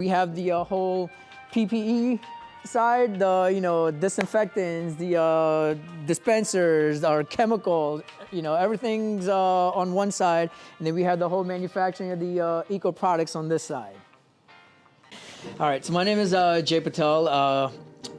We have the whole PPE side, the disinfectants, the dispensers, our chemicals, everything's on one side, and then we have the whole manufacturing of the eco products on this side. All right, so my name is Jay Patel,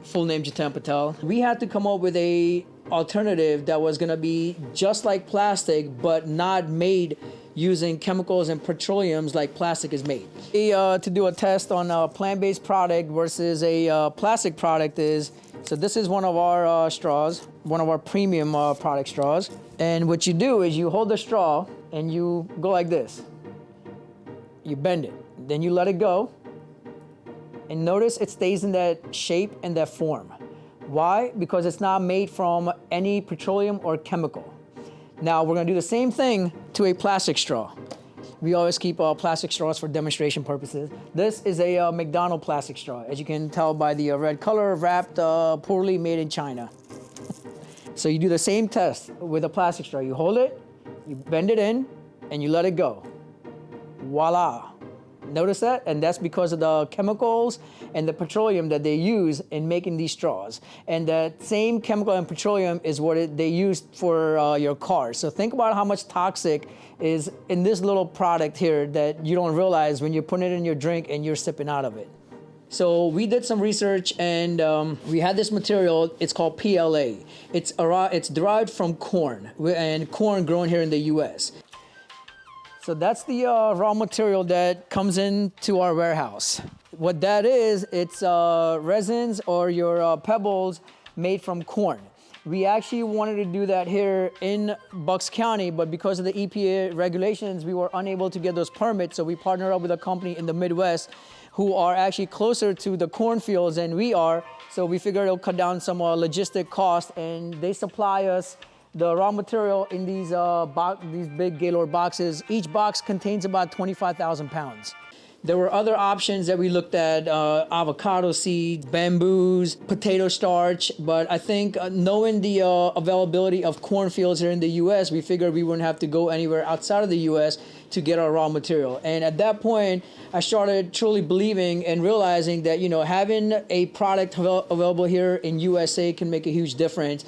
full name Jiten Patel. We had to come up with a alternative that was gonna be just like plastic, but not made using chemicals and petroleums like plastic is made. To do a test on a plant-based product versus a plastic product so this is one of our straws, one of our premium product straws. And what you do is you hold the straw and you go like this. You bend it, then you let it go. And notice it stays in that shape and that form. Why? Because it's not made from any petroleum or chemical. Now we're gonna do the same thing to a plastic straw. We always keep plastic straws for demonstration purposes. This is a McDonald's plastic straw, as you can tell by the red color, wrapped poorly, made in China. So you do the same test with a plastic straw. You hold it, you bend it in, and you let it go. Voila. Notice that? And that's because of the chemicals and the petroleum that they use in making these straws. And that same chemical and petroleum is what they use for your car. So think about how much toxic is in this little product here that you don't realize when you're putting it in your drink and you're sipping out of it. So we did some research and we had this material, it's called PLA. It's derived from corn, and corn grown here in the US. So that's the raw material that comes into our warehouse. What that is, it's resins or your pebbles made from corn. We actually wanted to do that here in Bucks County, but because of the EPA regulations, we were unable to get those permits. So we partnered up with a company in the Midwest who are actually closer to the cornfields than we are. So we figured it'll cut down some logistic costs, and they supply us the raw material in these big Gaylord boxes. Each box contains about 25,000 pounds. There were other options that we looked at, avocado seeds, bamboos, potato starch, but I think knowing the availability of cornfields here in the US, we figured we wouldn't have to go anywhere outside of the US to get our raw material. And at that point, I started truly believing and realizing that, having a product available here in USA can make a huge difference.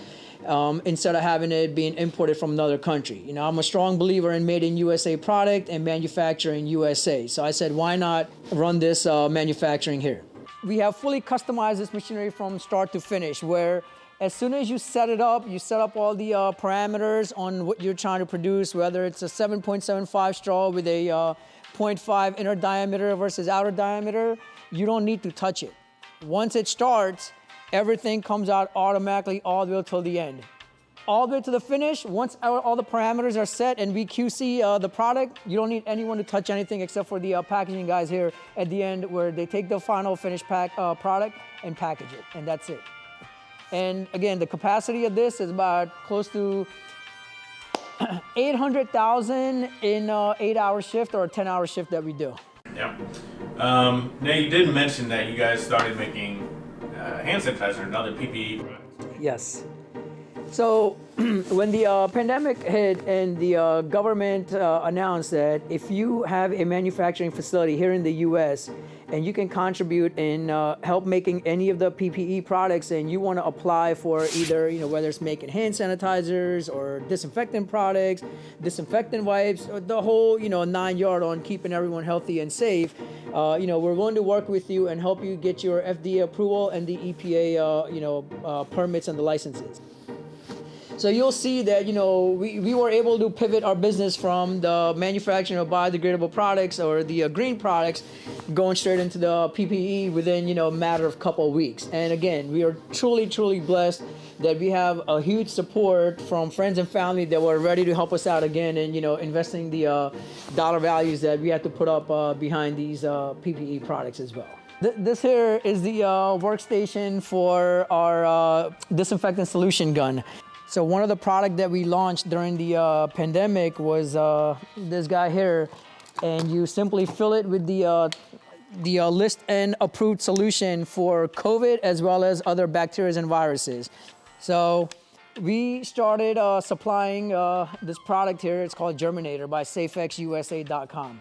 Instead of having it being imported from another country. I'm a strong believer in made in USA product and manufacturing USA. So I said, why not run this manufacturing here? We have fully customized this machinery from start to finish, where as soon as you set it up, you set up all the parameters on what you're trying to produce, whether it's a 7.75 straw with a 0.5 inner diameter versus outer diameter, you don't need to touch it. Once it starts, everything comes out automatically all the way till the end. All the way to the finish, once all the parameters are set and we QC the product, you don't need anyone to touch anything except for the packaging guys here at the end, where they take the final finished product and package it, and that's it. And again, the capacity of this is about close to 800,000 in an 8-hour shift or a 10-hour shift that we do. Yeah. Now you did mention that you guys started making hand sanitizer and other PPE products. Yes. So when the pandemic hit and the government announced that if you have a manufacturing facility here in the US and you can contribute in help making any of the PPE products, and you want to apply for either, whether it's making hand sanitizers or disinfectant products, disinfectant wipes, or the whole, 9-yard on keeping everyone healthy and safe, we're willing to work with you and help you get your FDA approval and the EPA, permits and the licenses. So you'll see that, we were able to pivot our business from the manufacturing of biodegradable products or the green products, going straight into the PPE within, a matter of couple of weeks. And again, we are truly, truly blessed that we have a huge support from friends and family that were ready to help us out again and, investing the dollar values that we had to put up behind these PPE products as well. This here is the workstation for our disinfectant solution gun. So one of the products that we launched during the pandemic was this guy here, and you simply fill it with the list and approved solution for COVID as well as other bacteria and viruses. So we started supplying this product here. It's called Germinator by SafexUSA.com.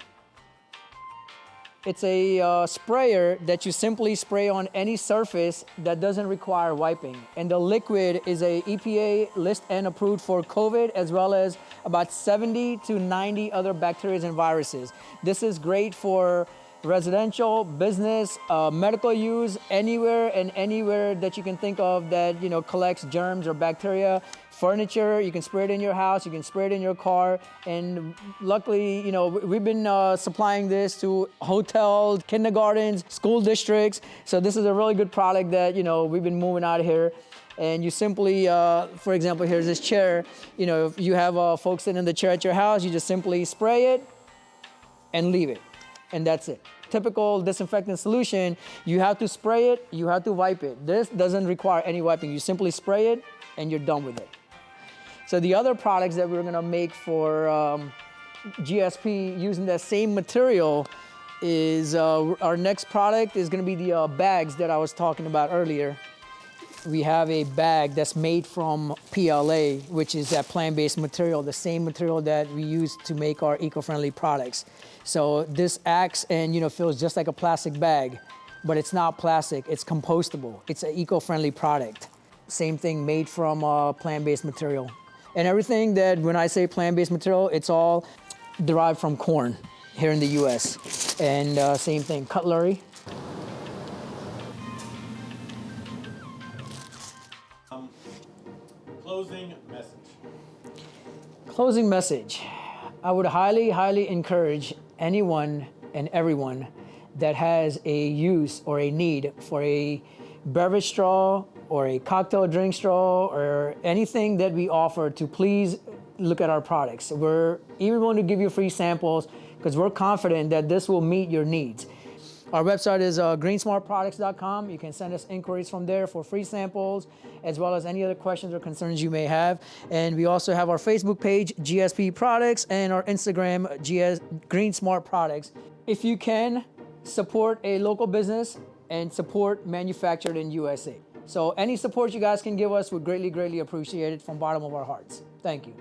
It's a sprayer that you simply spray on any surface that doesn't require wiping. And the liquid is a EPA list and approved for COVID, as well as about 70 to 90 other bacteria and viruses. This is great for residential, business, medical use, anywhere and anywhere that you can think of that, you know, collects germs or bacteria. Furniture, you can spray it in your house, you can spray it in your car, and luckily, you know, we've been supplying this to hotels, kindergartens, school districts. So this is a really good product that, you know, we've been moving out here. And you simply, for example, here's this chair. You know, if you have folks sitting in the chair at your house, you just simply spray it and leave it, and that's it. Typical disinfectant solution, you have to spray it, you have to wipe it. This doesn't require any wiping. You simply spray it and you're done with it. So the other products that we're gonna make for GSP using that same material is, our next product is gonna be the bags that I was talking about earlier. We have a bag that's made from PLA, which is that plant-based material, the same material that we use to make our eco-friendly products. So this acts and, you know, feels just like a plastic bag, but it's not plastic, it's compostable. It's an eco-friendly product. Same thing, made from plant-based material. And everything that, when I say plant-based material, it's all derived from corn here in the US. And same thing, cutlery. Closing message. Closing message. I would highly, highly encourage anyone and everyone that has a use or a need for a beverage straw or a cocktail drink straw or anything that we offer to please look at our products. We're even going to give you free samples because we're confident that this will meet your needs. Our website is greensmartproducts.com. You can send us inquiries from there for free samples, as well as any other questions or concerns you may have. And we also have our Facebook page, GSP Products, and our Instagram, Green Smart Products. If you can, support a local business and support manufactured in USA. So any support you guys can give us, would greatly, greatly appreciate it from the bottom of our hearts. Thank you.